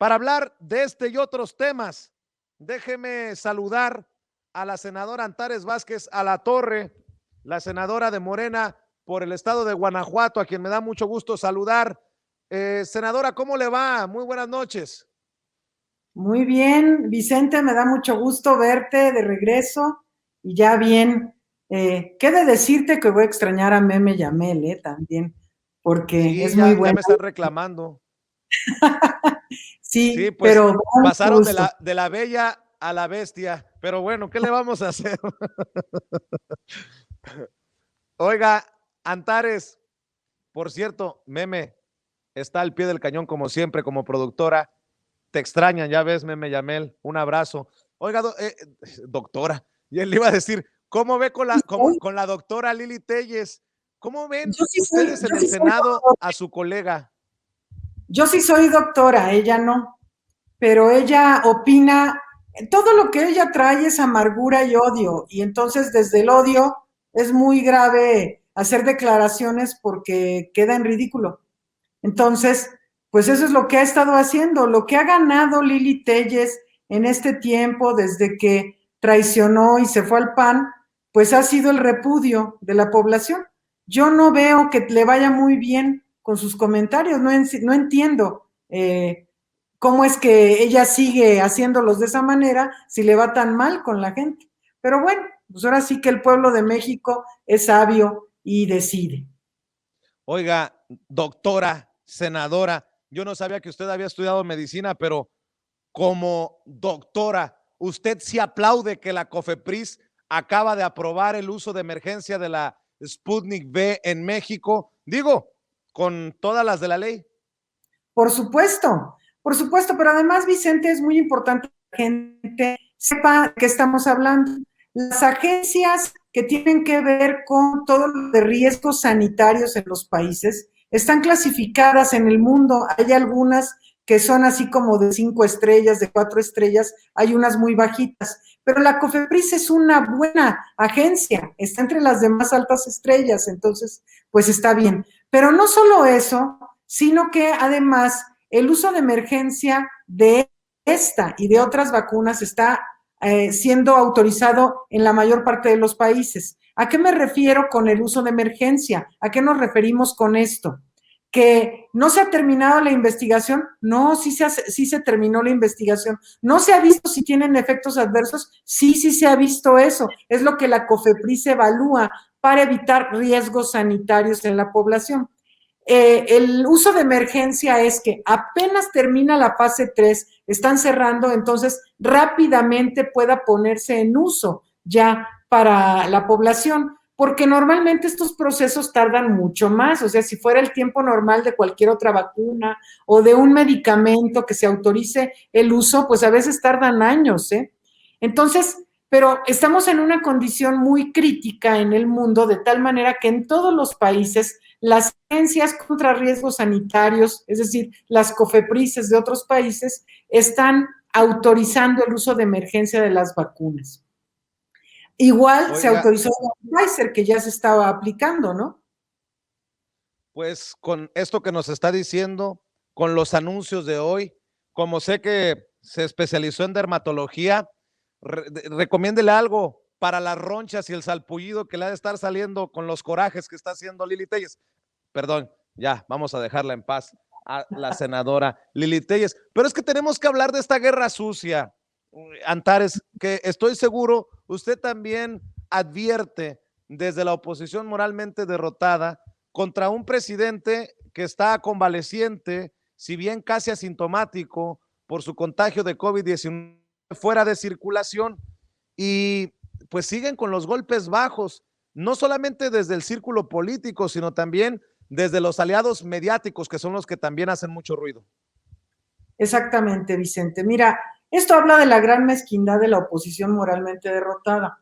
Para hablar de este y otros temas, déjeme saludar a la senadora Antares Vázquez Alatorre, la senadora de Morena por el estado de Guanajuato, a quien me da mucho gusto saludar. Senadora, ¿cómo le va? Muy buenas noches. Muy bien, Vicente, me da mucho gusto verte de regreso y ya bien. ¿Qué de decirte que voy a extrañar a Meme Yamel, también, porque Sí, es muy ya buena. me están reclamando. Sí, Sí, pues pero con mucho pasaron de gusto. de la bella a la bestia, pero bueno, ¿qué le vamos a hacer? Oiga, Antares, por cierto, Meme está al pie del cañón como siempre, como productora. Te extrañan, ya ves, Meme Yamel, un abrazo. Oiga, doctora, y él le iba a decir, ¿cómo ve con con la doctora Lili Telles? ¿Cómo ven ustedes en Yo el sí soy Senado doctora, a su colega? yo sí soy doctora, ella no, pero ella opina, todo lo que ella trae es amargura y odio, y entonces desde el odio es muy grave hacer declaraciones porque queda en ridículo. Entonces, pues eso es lo que ha estado haciendo, lo que ha ganado Lili Telles en este tiempo, desde que traicionó y se fue al PAN, pues ha sido el repudio de la población. Yo no veo que le vaya muy bien con sus comentarios, no entiendo cómo es que ella sigue haciéndolos de esa manera si le va tan mal con la gente. Pero bueno, pues ahora sí que el pueblo de México es sabio y decide. Oiga, doctora, senadora, yo no sabía que usted había estudiado medicina, pero como doctora, ¿usted sí aplaude que la COFEPRIS acaba de aprobar el uso de emergencia de la Sputnik V en México? Digo, con todas las de la ley. Por supuesto, pero además, Vicente, es muy importante que la gente sepa de qué estamos hablando. Las agencias que tienen que ver con todo lo de riesgos sanitarios en los países están clasificadas en el mundo. Hay algunas que son así como de 5 estrellas, de 4 estrellas, hay unas muy bajitas, pero la COFEPRIS es una buena agencia, está entre las de más altas estrellas, entonces, pues está bien. Pero no solo eso, sino que además el uso de emergencia de esta y de otras vacunas está siendo autorizado en la mayor parte de los países. ¿A qué me refiero con el uso de emergencia? ¿A qué nos referimos con esto? ¿Que no se ha terminado la investigación? No, sí se terminó la investigación. ¿No se ha visto si tienen efectos adversos? Sí, sí se ha visto eso. Es lo que la COFEPRIS evalúa para evitar riesgos sanitarios en la población. El uso de emergencia es que apenas termina la fase 3, están cerrando, entonces rápidamente pueda ponerse en uso ya para la población, porque normalmente estos procesos tardan mucho más, o sea, si fuera el tiempo normal de cualquier otra vacuna o de un medicamento que se autorice el uso, pues a veces tardan años, ¿eh? Entonces, pero estamos en una condición muy crítica en el mundo, de tal manera que en todos los países las agencias contra riesgos sanitarios, es decir, las COFEPRISes de otros países, están autorizando el uso de emergencia de las vacunas. Igual se Oiga, autorizó la Pfizer, que ya se estaba aplicando, ¿no? pues con esto que nos está diciendo, con los anuncios de hoy, como sé que se especializó en dermatología, recomiéndele algo para las ronchas y el salpullido que le ha de estar saliendo con los corajes que está haciendo Lili Telles. Perdón, ya, vamos a dejarla en paz a la senadora Lili Telles. Pero es que tenemos que hablar de esta guerra sucia, Antares, que estoy seguro usted también advierte desde la oposición moralmente derrotada contra un presidente que está convaleciente, si bien casi asintomático por su contagio de COVID-19 fuera de circulación, y pues siguen con los golpes bajos, no solamente desde el círculo político, sino también desde los aliados mediáticos, que son los que también hacen mucho ruido. Exactamente, Vicente. Mira, esto habla de la gran mezquindad de la oposición moralmente derrotada.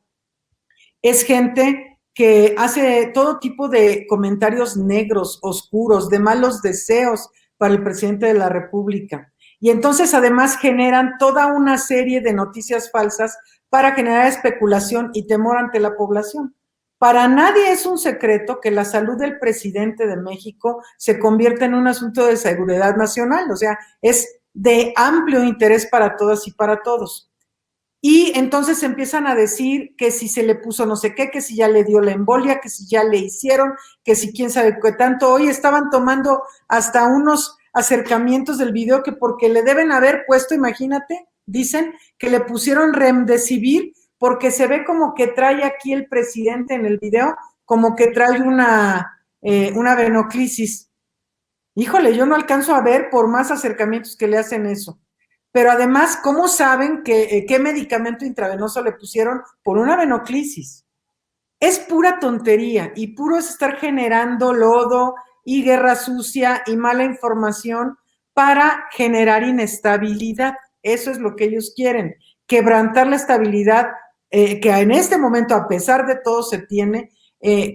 Es gente que hace todo tipo de comentarios negros, oscuros, de malos deseos para el presidente de la República. Y entonces además generan toda una serie de noticias falsas para generar especulación y temor ante la población. Para nadie es un secreto que la salud del presidente de México se convierte en un asunto de seguridad nacional, o sea, es de amplio interés para todas y para todos. Y entonces empiezan a decir que si se le puso no sé qué, que si ya le dio la embolia, que si ya le hicieron, que si quién sabe qué tanto. Hoy estaban tomando hasta unos acercamientos del video que porque le deben haber puesto, imagínate, dicen que le pusieron remdesivir porque se ve como que trae aquí el presidente en el video, como que trae una venoclisis. Híjole, yo no alcanzo a ver por más acercamientos que le hacen eso. Pero además, ¿cómo saben qué medicamento intravenoso le pusieron por una venoclisis? Es pura tontería y puro es estar generando lodo y guerra sucia y mala información para generar inestabilidad. Eso es lo que ellos quieren, quebrantar la estabilidad que en este momento, a pesar de todo, se tiene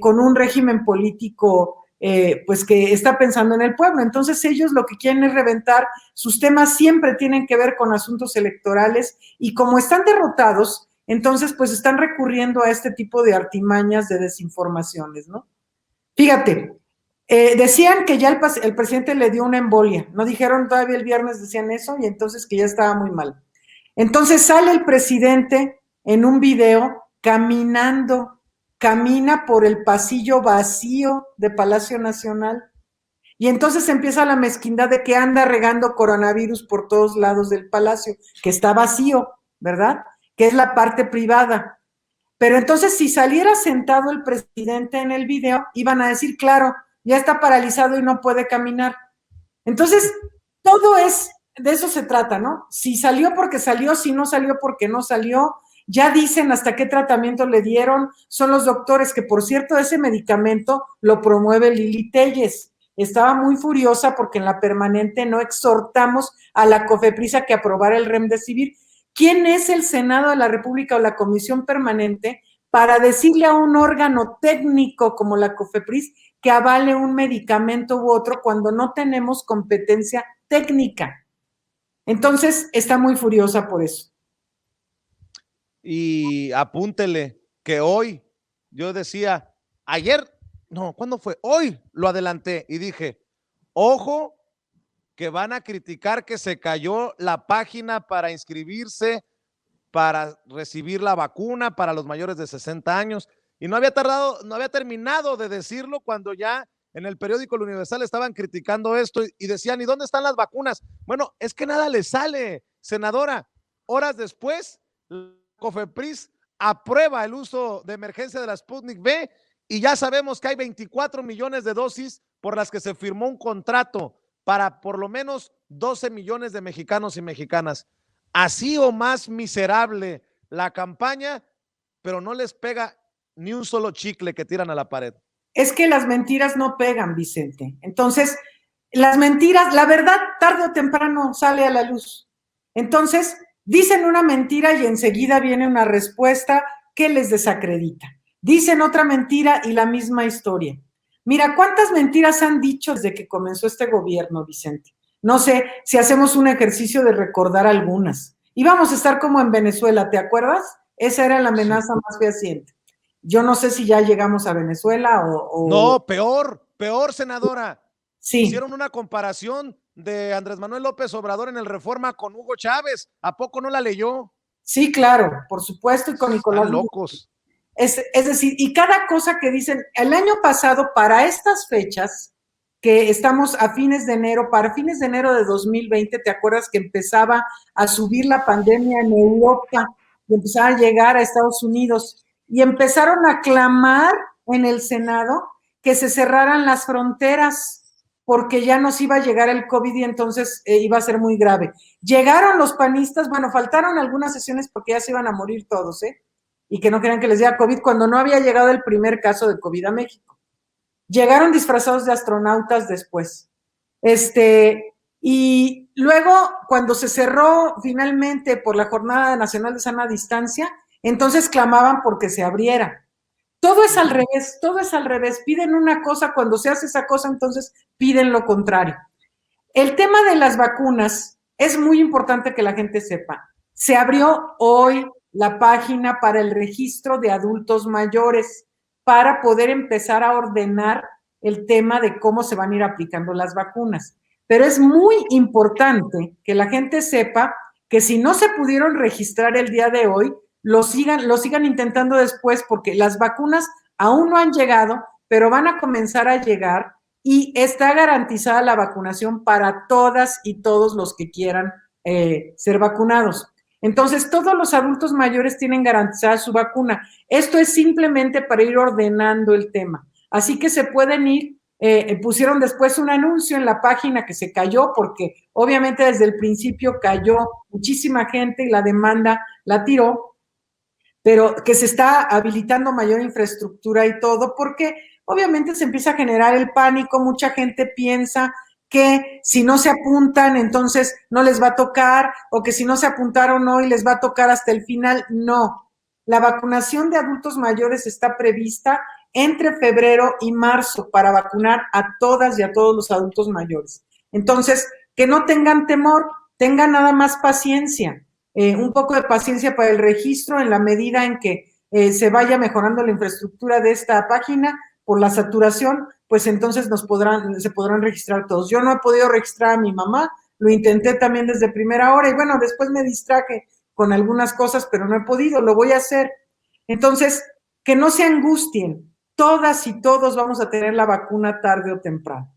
con un régimen político pues que está pensando en el pueblo. Entonces ellos lo que quieren es reventar, sus temas siempre tienen que ver con asuntos electorales y como están derrotados, entonces pues están recurriendo a este tipo de artimañas de desinformaciones, ¿no? Fíjate, decían que ya el presidente le dio una embolia, no dijeron todavía el viernes, decían eso, y entonces que ya estaba muy mal. Entonces sale el presidente en un video caminando, camina por el pasillo vacío de Palacio Nacional. Y entonces empieza la mezquindad de que anda regando coronavirus por todos lados del palacio, que está vacío, ¿verdad? Que es la parte privada. Pero entonces si saliera sentado el presidente en el video, iban a decir, claro, ya está paralizado y no puede caminar. Entonces, todo es, de eso se trata, ¿no? Si salió porque salió, si no salió porque no salió, ya dicen hasta qué tratamiento le dieron, son los doctores, que por cierto, ese medicamento lo promueve Lili Telles. Estaba muy furiosa porque en la permanente no exhortamos a la COFEPRIS a que aprobara el remdesivir. ¿Quién es el Senado de la República o la Comisión Permanente para decirle a un órgano técnico como la COFEPRIS que avale un medicamento u otro cuando no tenemos competencia técnica? Entonces, está muy furiosa por eso. Y apúntele que hoy, yo decía, ayer, no, ¿cuándo fue? Hoy lo adelanté y dije, ojo, que van a criticar que se cayó la página para inscribirse, para recibir la vacuna para los mayores de 60 años. Y no había terminado de decirlo cuando ya en el periódico El Universal estaban criticando esto y decían, ¿y dónde están las vacunas? Bueno, es que nada le sale, senadora. Horas después, COFEPRIS aprueba el uso de emergencia de la Sputnik V y ya sabemos que hay 24 millones de dosis por las que se firmó un contrato para por lo menos 12 millones de mexicanos y mexicanas. Así o más miserable la campaña, pero no les pega ni un solo chicle que tiran a la pared. Es que las mentiras no pegan, Vicente. Entonces, las mentiras, la verdad, tarde o temprano sale a la luz. Entonces, dicen una mentira y enseguida viene una respuesta que les desacredita. Dicen otra mentira y la misma historia. Mira, ¿cuántas mentiras han dicho desde que comenzó este gobierno, Vicente? No sé si hacemos un ejercicio de recordar algunas. Íbamos a estar como en Venezuela, ¿te acuerdas? Esa era la amenaza más fehaciente. Yo no sé si ya llegamos a Venezuela o... No, peor, senadora. Sí. Hicieron una comparación de Andrés Manuel López Obrador en el Reforma con Hugo Chávez. ¿A poco no la leyó? Sí, claro, por supuesto, y con Nicolás. Están locos. Es decir, y cada cosa que dicen, el año pasado, para estas fechas, que estamos a fines de enero, para fines de enero de 2020, ¿te acuerdas que empezaba a subir la pandemia en Europa y empezaba a llegar a Estados Unidos? Y empezaron a clamar en el Senado que se cerraran las fronteras porque ya nos iba a llegar el COVID y entonces iba a ser muy grave. Llegaron los panistas, bueno, faltaron algunas sesiones porque ya se iban a morir todos, y que no querían que les diera COVID cuando no había llegado el primer caso de COVID a México. Llegaron disfrazados de astronautas después. Y luego, cuando se cerró finalmente por la Jornada Nacional de Sana Distancia, entonces clamaban porque se abriera. Todo es al revés, todo es al revés. Piden una cosa, cuando se hace esa cosa, entonces piden lo contrario. El tema de las vacunas es muy importante que la gente sepa. Se abrió hoy la página para el registro de adultos mayores para poder empezar a ordenar el tema de cómo se van a ir aplicando las vacunas. pero es muy importante que la gente sepa que si no se pudieron registrar el día de hoy, lo sigan intentando después, porque las vacunas aún no han llegado, pero van a comenzar a llegar y está garantizada la vacunación para todas y todos los que quieran ser vacunados. Entonces, todos los adultos mayores tienen garantizada su vacuna. Esto es simplemente para ir ordenando el tema. Así que se pueden ir, pusieron después un anuncio en la página que se cayó porque obviamente desde el principio cayó muchísima gente y la demanda la tiró, pero que se está habilitando mayor infraestructura y todo porque obviamente se empieza a generar el pánico, mucha gente piensa que si no se apuntan, entonces no les va a tocar, o que si no se apuntaron hoy les va a tocar hasta el final. No, la vacunación de adultos mayores está prevista entre febrero y marzo para vacunar a todas y a todos los adultos mayores. Entonces, que no tengan temor, tengan nada más paciencia, un poco de paciencia para el registro en la medida en que se vaya mejorando la infraestructura de esta página por la saturación, pues entonces se podrán registrar todos. Yo no he podido registrar a mi mamá, lo intenté también desde primera hora y bueno, después me distraje con algunas cosas, pero no he podido, lo voy a hacer. Entonces, que no se angustien, todas y todos vamos a tener la vacuna tarde o temprano.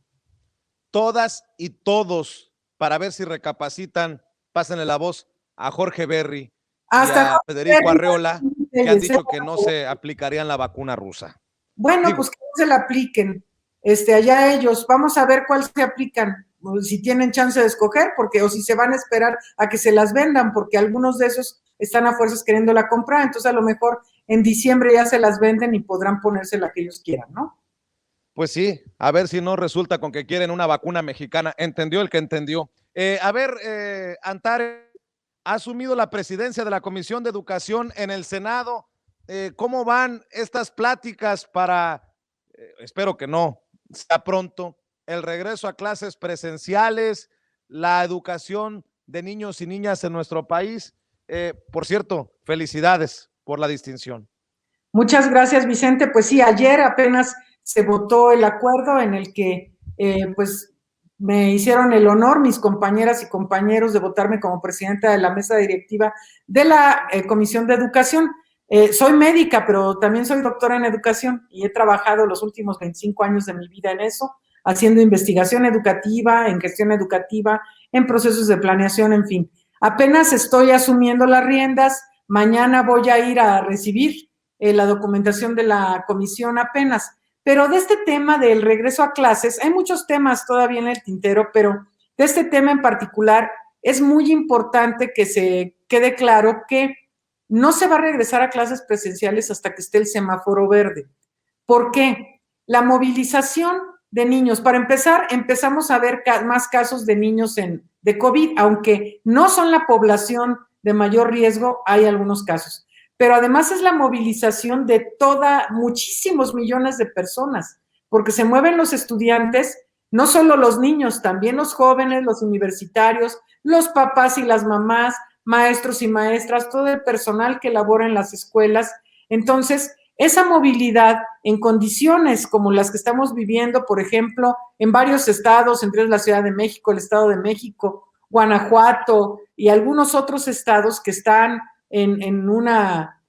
Todas y todos, para ver si recapacitan, pásenle la voz a Jorge Berry hasta y a Federico Arreola, que han dicho que no se aplicarían la vacuna rusa. Bueno, pues que no se la apliquen, allá ellos, vamos a ver cuál se aplican, si tienen chance de escoger, porque o si se van a esperar a que se las vendan, porque algunos de esos están a fuerzas queriéndola comprar, entonces a lo mejor en diciembre ya se las venden y podrán ponerse la que ellos quieran, ¿no? Pues sí, a ver si no resulta con que quieren una vacuna mexicana. Entendió el que entendió. Antares ha asumido la presidencia de la Comisión de Educación en el Senado. ¿Cómo van estas pláticas para, espero que no sea pronto, el regreso a clases presenciales, la educación de niños y niñas en nuestro país? Por cierto, felicidades por la distinción. Muchas gracias, Vicente. Pues sí, ayer apenas se votó el acuerdo en el que, pues, me hicieron el honor mis compañeras y compañeros de votarme como presidenta de la mesa directiva de la Comisión de Educación. Soy médica, pero también soy doctora en educación y he trabajado los últimos 25 años de mi vida en eso, haciendo investigación educativa, en gestión educativa, en procesos de planeación, en fin. Apenas estoy asumiendo las riendas. Mañana voy a ir a recibir la documentación de la comisión apenas. Pero de este tema del regreso a clases, hay muchos temas todavía en el tintero, pero de este tema en particular es muy importante que se quede claro que no se va a regresar a clases presenciales hasta que esté el semáforo verde. ¿Por qué? La movilización de niños. Para empezar, empezamos a ver más casos de niños de COVID, aunque no son la población de mayor riesgo, hay algunos casos. Pero además es la movilización de muchísimos millones de personas, porque se mueven los estudiantes, no solo los niños, también los jóvenes, los universitarios, los papás y las mamás, maestros y maestras, todo el personal que labora en las escuelas. Entonces, esa movilidad en condiciones como las que estamos viviendo, por ejemplo, en varios estados, entre ellos la Ciudad de México, el Estado de México, Guanajuato y algunos otros estados que están en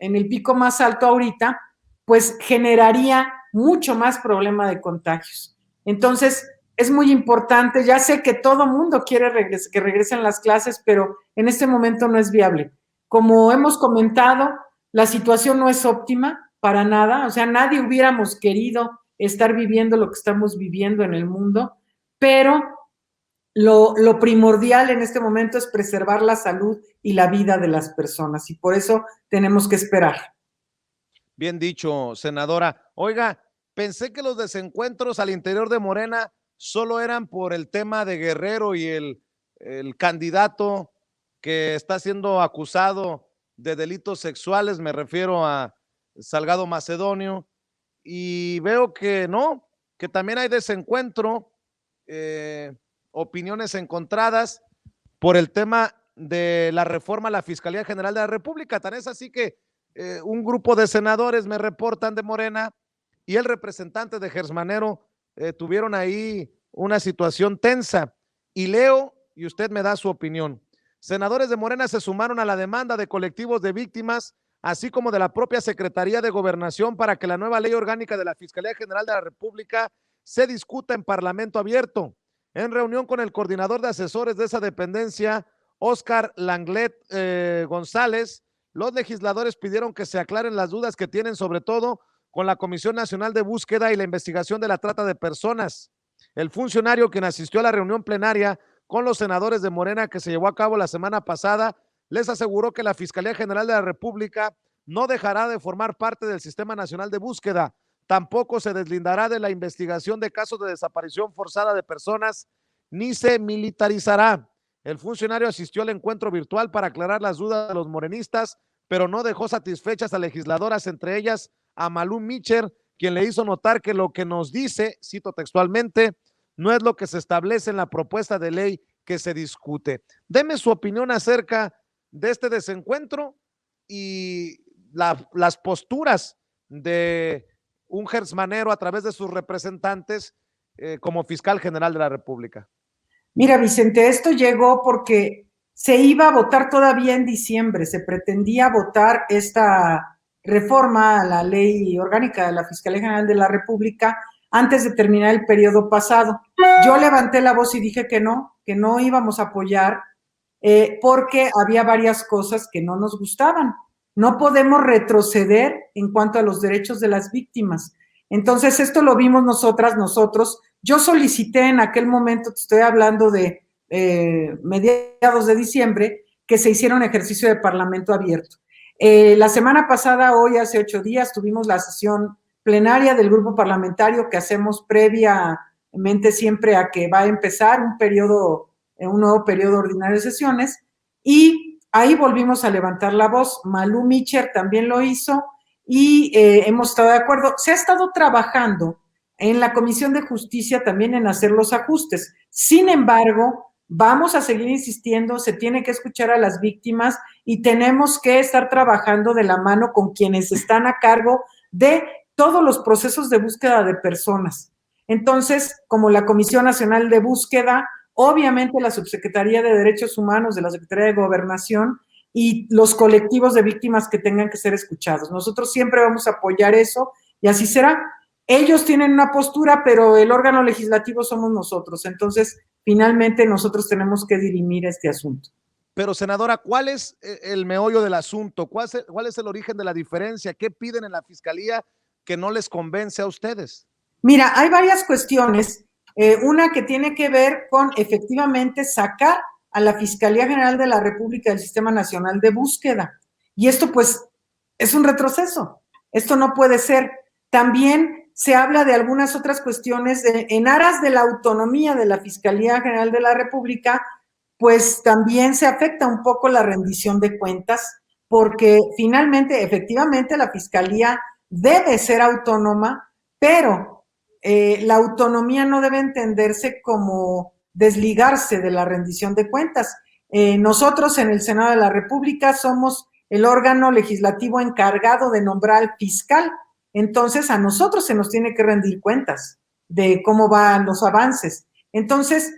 el pico más alto ahorita, pues generaría mucho más problema de contagios. Entonces, es muy importante, ya sé que todo mundo quiere que regresen las clases, pero en este momento no es viable. Como hemos comentado, la situación no es óptima para nada, o sea, nadie hubiéramos querido estar viviendo lo que estamos viviendo en el mundo, pero lo primordial en este momento es preservar la salud y la vida de las personas y por eso tenemos que esperar. Bien dicho, senadora. Oiga, pensé que los desencuentros al interior de Morena solo eran por el tema de Guerrero y el candidato que está siendo acusado de delitos sexuales, me refiero a Salgado Macedonio, y veo que no, que también hay desencuentro, opiniones encontradas por el tema de la reforma a la Fiscalía General de la República. Tan es así que un grupo de senadores me reportan de Morena y el representante de Gersmanero tuvieron ahí una situación tensa Y leo y usted me da su opinión. Senadores de Morena se sumaron a la demanda de colectivos de víctimas, así como de la propia Secretaría de Gobernación, para que la nueva ley orgánica de la Fiscalía General de la República se discuta en Parlamento abierto. En reunión con el coordinador de asesores de esa dependencia, Óscar Langlet González, los legisladores pidieron que se aclaren las dudas que tienen, sobre todo con la Comisión Nacional de Búsqueda y la investigación de la trata de personas. El funcionario, quien asistió a la reunión plenaria con los senadores de Morena que se llevó a cabo la semana pasada, les aseguró que la Fiscalía General de la República no dejará de formar parte del Sistema Nacional de Búsqueda, tampoco se deslindará de la investigación de casos de desaparición forzada de personas, ni se militarizará. El funcionario asistió al encuentro virtual para aclarar las dudas de los morenistas, pero no dejó satisfechas a legisladoras, entre ellas a Malú Micher, quien le hizo notar que lo que nos dice, cito textualmente, no es lo que se establece en la propuesta de ley que se discute. Deme su opinión acerca de este desencuentro y las posturas de un Manero a través de sus representantes como fiscal general de la República. Mira, Vicente, esto llegó porque se iba a votar todavía en diciembre, se pretendía votar esta reforma a la ley orgánica de la Fiscalía General de la República antes de terminar el periodo pasado. Yo levanté la voz y dije que no íbamos a apoyar porque había varias cosas que no nos gustaban. No podemos retroceder en cuanto a los derechos de las víctimas. Entonces, esto lo vimos nosotros. Yo solicité en aquel momento, te estoy hablando de mediados de diciembre, que se hiciera un ejercicio de parlamento abierto. La semana pasada, hoy hace 8 días, tuvimos la sesión plenaria del grupo parlamentario que hacemos previamente siempre a que va a empezar un nuevo periodo ordinario de sesiones, y ahí volvimos a levantar la voz. Malú Micher también lo hizo y hemos estado de acuerdo. Se ha estado trabajando en la Comisión de Justicia también en hacer los ajustes. Sin embargo, vamos a seguir insistiendo, se tiene que escuchar a las víctimas y tenemos que estar trabajando de la mano con quienes están a cargo de todos los procesos de búsqueda de personas. Entonces, como la Comisión Nacional de Búsqueda, obviamente la Subsecretaría de Derechos Humanos de la Secretaría de Gobernación y los colectivos de víctimas que tengan que ser escuchados. Nosotros siempre vamos a apoyar eso y así será. Ellos tienen una postura, pero el órgano legislativo somos nosotros. Entonces, finalmente nosotros tenemos que dirimir este asunto. Pero, senadora, ¿cuál es el meollo del asunto? ¿Cuál es el origen de la diferencia? ¿Qué piden en la Fiscalía que no les convence a ustedes? Mira, hay varias cuestiones. Una que tiene que ver con efectivamente sacar a la Fiscalía General de la República del Sistema Nacional de Búsqueda. Y esto, pues, es un retroceso. Esto no puede ser. También se habla de algunas otras cuestiones en aras de la autonomía de la Fiscalía General de la República, pues también se afecta un poco la rendición de cuentas, porque finalmente, efectivamente, la Fiscalía debe ser autónoma, pero la autonomía no debe entenderse como desligarse de la rendición de cuentas. Nosotros en el Senado de la República somos el órgano legislativo encargado de nombrar al fiscal. Entonces, a nosotros se nos tiene que rendir cuentas de cómo van los avances. Entonces,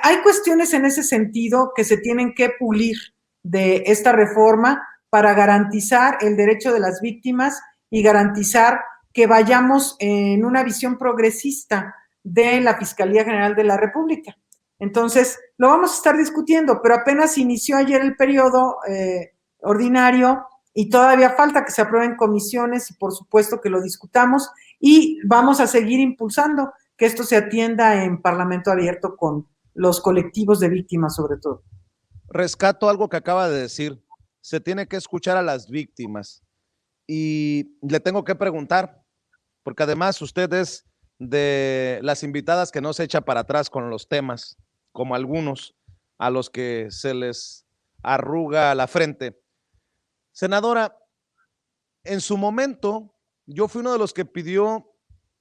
hay cuestiones en ese sentido que se tienen que pulir de esta reforma para garantizar el derecho de las víctimas y garantizar que vayamos en una visión progresista de la Fiscalía General de la República. Entonces, lo vamos a estar discutiendo, pero apenas inició ayer el periodo ordinario y todavía falta que se aprueben comisiones y por supuesto que lo discutamos y vamos a seguir impulsando que esto se atienda en Parlamento abierto con los colectivos de víctimas sobre todo. Rescato algo que acaba de decir, se tiene que escuchar a las víctimas y le tengo que preguntar, porque además usted es de las invitadas que no se echa para atrás con los temas, como algunos a los que se les arruga la frente. Senadora, en su momento yo fui uno de los que pidió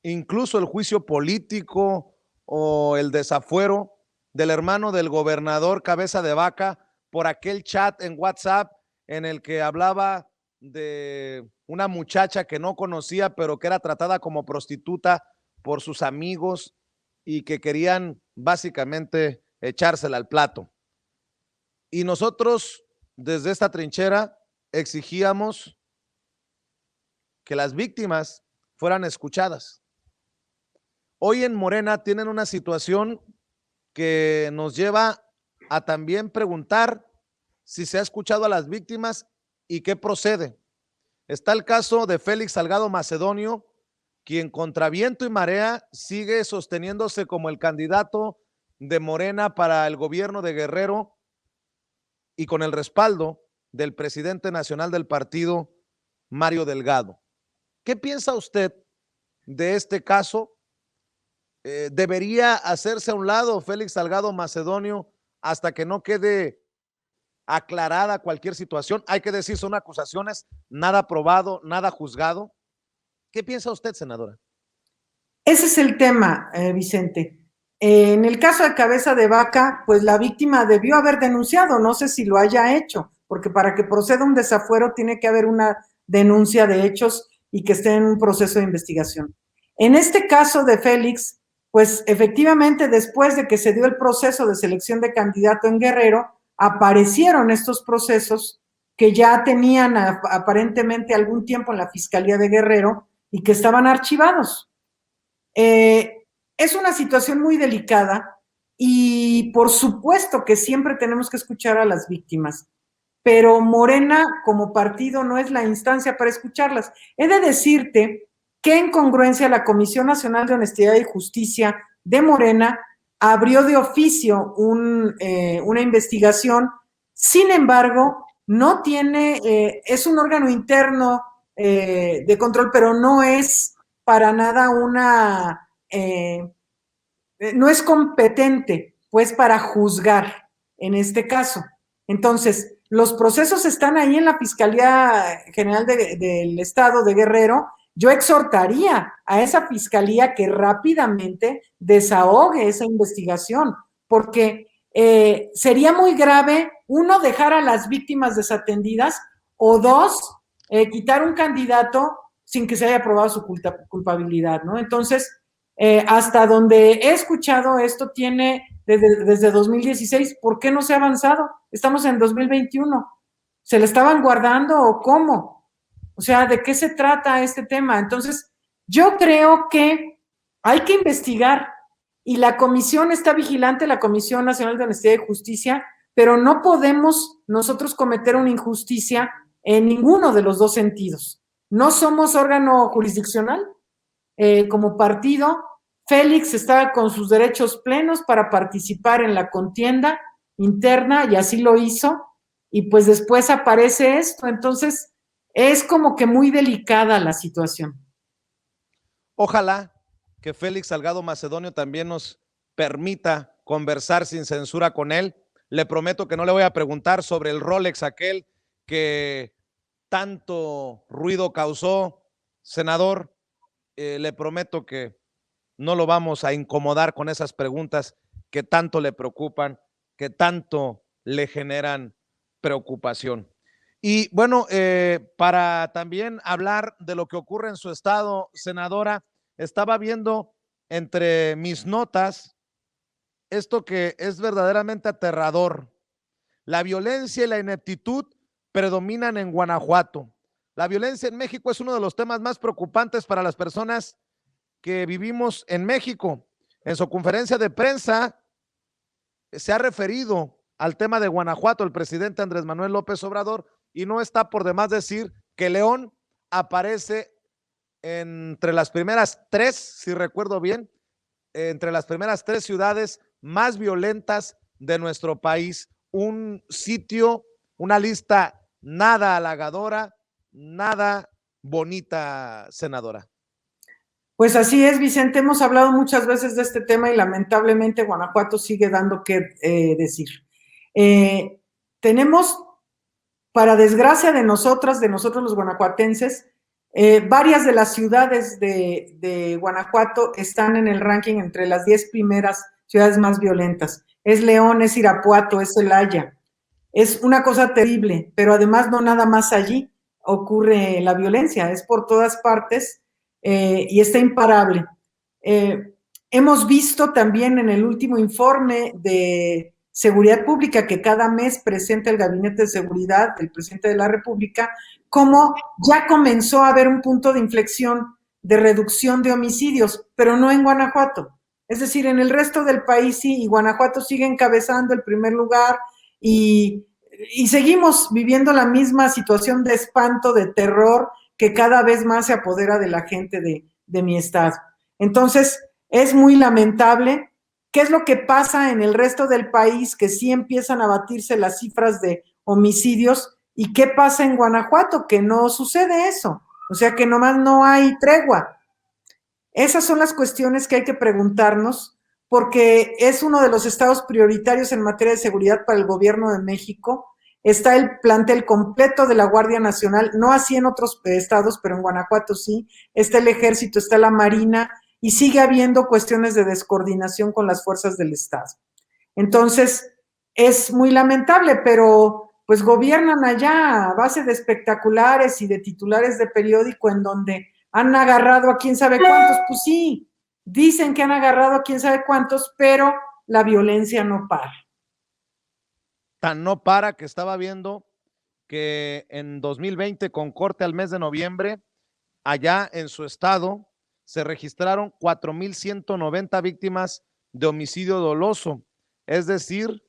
incluso el juicio político o el desafuero del hermano del gobernador Cabeza de Vaca por aquel chat en WhatsApp en el que hablaba de una muchacha que no conocía, pero que era tratada como prostituta por sus amigos y que querían básicamente echársela al plato. Y nosotros, desde esta trinchera, exigíamos que las víctimas fueran escuchadas. Hoy en Morena tienen una situación que nos lleva a también preguntar si se ha escuchado a las víctimas y qué procede. Está el caso de Félix Salgado Macedonio, quien contra viento y marea sigue sosteniéndose como el candidato de Morena para el gobierno de Guerrero y con el respaldo del presidente nacional del partido, Mario Delgado. ¿Qué piensa usted de este caso? ¿Debería hacerse a un lado Félix Salgado Macedonio hasta que no quede aclarada cualquier situación? Hay que decir, son acusaciones, nada probado, nada juzgado. ¿Qué piensa usted, senadora? Ese es el tema, Vicente. En el caso de Cabeza de Vaca, pues la víctima debió haber denunciado, no sé si lo haya hecho, porque para que proceda un desafuero tiene que haber una denuncia de hechos y que esté en un proceso de investigación. En este caso de Félix, pues efectivamente después de que se dio el proceso de selección de candidato en Guerrero, aparecieron estos procesos que ya tenían aparentemente algún tiempo en la Fiscalía de Guerrero y que estaban archivados. Es una situación muy delicada y por supuesto que siempre tenemos que escuchar a las víctimas, pero Morena como partido no es la instancia para escucharlas. He de decirte que en congruencia la Comisión Nacional de Honestidad y Justicia de Morena abrió de oficio una investigación, sin embargo, no tiene, es un órgano interno de control, pero no es para nada no es competente, pues, para juzgar en este caso. Entonces, los procesos están ahí en la Fiscalía General del Estado de Guerrero. Yo exhortaría a esa fiscalía que rápidamente desahogue esa investigación, porque sería muy grave, uno, dejar a las víctimas desatendidas, o dos, quitar un candidato sin que se haya probado su culpabilidad, ¿no? Entonces, hasta donde he escuchado esto tiene desde 2016, ¿por qué no se ha avanzado? Estamos en 2021. ¿Se le estaban guardando o cómo? O sea, ¿de qué se trata este tema? Entonces, yo creo que hay que investigar y la comisión está vigilante, la Comisión Nacional de Honestidad y Justicia, pero no podemos nosotros cometer una injusticia en ninguno de los dos sentidos. No somos órgano jurisdiccional, como partido. Félix está con sus derechos plenos para participar en la contienda interna y así lo hizo, y pues después aparece esto, entonces es como que muy delicada la situación. Ojalá que Félix Salgado Macedonio también nos permita conversar sin censura con él. Le prometo que no le voy a preguntar sobre el Rolex aquel que tanto ruido causó, senador. Le prometo que no lo vamos a incomodar con esas preguntas que tanto le preocupan, que tanto le generan preocupación. Y bueno, para también hablar de lo que ocurre en su estado, senadora, estaba viendo entre mis notas esto que es verdaderamente aterrador. La violencia y la ineptitud predominan en Guanajuato. La violencia en México es uno de los temas más preocupantes para las personas que vivimos en México. En su conferencia de prensa se ha referido al tema de Guanajuato el presidente Andrés Manuel López Obrador, y no está por demás decir que León aparece entre las primeras tres, si recuerdo bien, entre las primeras tres ciudades más violentas de nuestro país. Un sitio, una lista nada halagadora, nada bonita, senadora. Pues así es, Vicente, hemos hablado muchas veces de este tema y lamentablemente Guanajuato sigue dando que decir. Tenemos, para desgracia de nosotros los guanajuatenses, varias de las ciudades de Guanajuato están en el ranking entre las 10 primeras ciudades más violentas. Es León, es Irapuato, es Celaya. Es una cosa terrible, pero además no nada más allí ocurre la violencia, es por todas partes y está imparable. Hemos visto también en el último informe de seguridad pública que cada mes presenta el Gabinete de Seguridad del presidente de la República, cómo ya comenzó a haber un punto de inflexión de reducción de homicidios, pero no en Guanajuato. Es decir, en el resto del país sí, y Guanajuato sigue encabezando el primer lugar y seguimos viviendo la misma situación de espanto, de terror, que cada vez más se apodera de la gente de mi estado. Entonces, es muy lamentable. ¿Qué es lo que pasa en el resto del país? Que sí empiezan a batirse las cifras de homicidios. ¿Y qué pasa en Guanajuato? Que no sucede eso. O sea, que nomás no hay tregua. Esas son las cuestiones que hay que preguntarnos, porque es uno de los estados prioritarios en materia de seguridad para el gobierno de México. Está el plantel completo de la Guardia Nacional, no así en otros estados, pero en Guanajuato sí. Está el Ejército, está la Marina, y sigue habiendo cuestiones de descoordinación con las fuerzas del Estado. Entonces, es muy lamentable, pero pues gobiernan allá a base de espectaculares y de titulares de periódico en donde han agarrado a quién sabe cuántos. Pues sí, dicen que han agarrado a quién sabe cuántos, pero la violencia no para. Tan no para que estaba viendo que en 2020, con corte al mes de noviembre, allá en su estado se registraron 4,190 víctimas de homicidio doloso, es decir,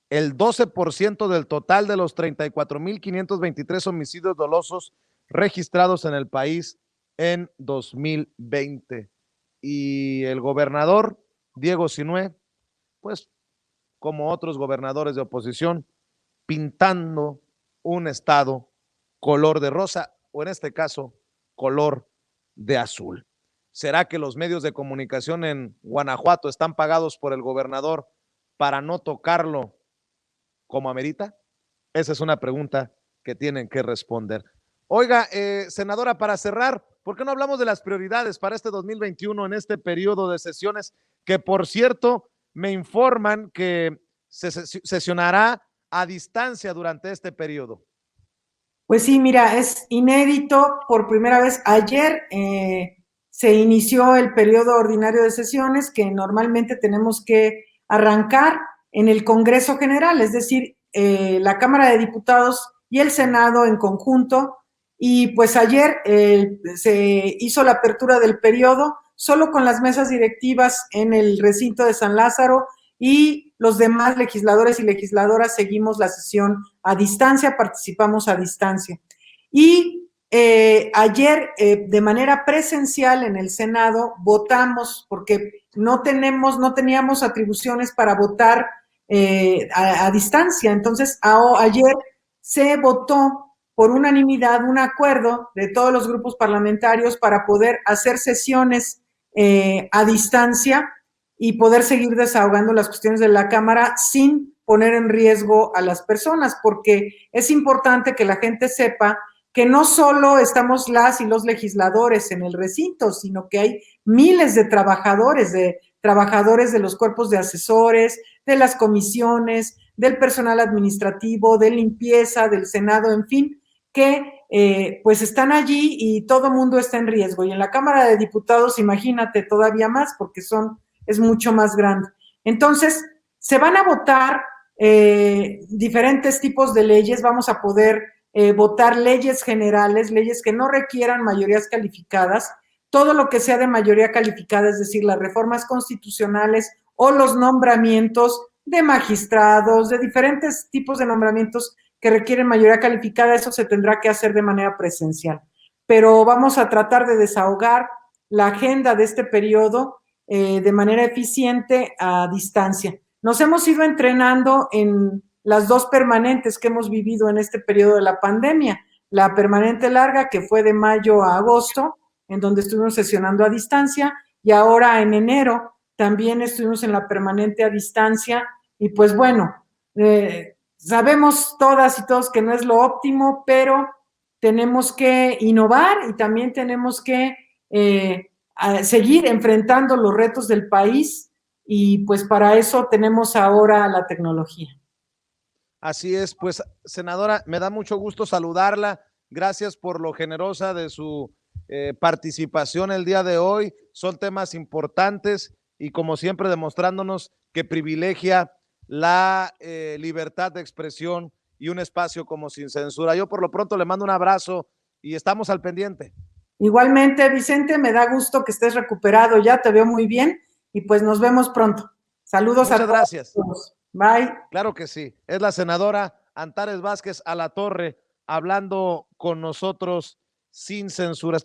el 12% del total de los 34,523 homicidios dolosos registrados en el país en 2020. Y el gobernador Diego Sinue, pues como otros gobernadores de oposición, pintando un estado color de rosa, o en este caso, color de azul. ¿Será que los medios de comunicación en Guanajuato están pagados por el gobernador para no tocarlo como amerita? Esa es una pregunta que tienen que responder. Oiga, senadora, para cerrar, ¿por qué no hablamos de las prioridades para este 2021 en este periodo de sesiones? Que por cierto, me informan que se sesionará a distancia durante este periodo. Pues sí, mira, es inédito. Por primera vez ayer se inició el periodo ordinario de sesiones que normalmente tenemos que arrancar en el Congreso General, es decir, la Cámara de Diputados y el Senado en conjunto. Y pues ayer se hizo la apertura del periodo solo con las mesas directivas en el recinto de San Lázaro, y los demás legisladores y legisladoras seguimos la sesión a distancia, participamos a distancia. Y ayer, de manera presencial en el Senado, votamos, porque no teníamos atribuciones para votar a distancia. Entonces, ayer se votó por unanimidad un acuerdo de todos los grupos parlamentarios para poder hacer sesiones a distancia y poder seguir desahogando las cuestiones de la Cámara sin poner en riesgo a las personas, porque es importante que la gente sepa que no solo estamos las y los legisladores en el recinto, sino que hay miles de trabajadores de los cuerpos de asesores, de las comisiones, del personal administrativo, de limpieza, del Senado, en fin, que pues están allí y todo mundo está en riesgo. Y en la Cámara de Diputados, imagínate todavía más, porque es mucho más grande. Entonces, se van a votar diferentes tipos de leyes. Vamos a poder votar leyes generales, leyes que no requieran mayorías calificadas. Todo lo que sea de mayoría calificada, es decir, las reformas constitucionales o los nombramientos de magistrados, de diferentes tipos de nombramientos que requieren mayoría calificada, eso se tendrá que hacer de manera presencial. Pero vamos a tratar de desahogar la agenda de este periodo de manera eficiente a distancia. Nos hemos ido entrenando en las dos permanentes que hemos vivido en este periodo de la pandemia. La permanente larga, que fue de mayo a agosto, en donde estuvimos sesionando a distancia, y ahora en enero también estuvimos en la permanente a distancia, y pues bueno, sabemos todas y todos que no es lo óptimo, pero tenemos que innovar y también tenemos que a seguir enfrentando los retos del país, y pues para eso tenemos ahora la tecnología. Así es, pues senadora, me da mucho gusto saludarla. Gracias por lo generosa de su participación el día de hoy. Son temas importantes y como siempre demostrándonos que privilegia la libertad de expresión y un espacio como Sin Censura. Yo por lo pronto le mando un abrazo y estamos al pendiente. Igualmente, Vicente, me da gusto que estés recuperado, ya te veo muy bien y pues nos vemos pronto. Saludos Muchas a gracias. todos. Bye. Claro que sí. Es la senadora Antares Vázquez Alatorre hablando con nosotros sin censura.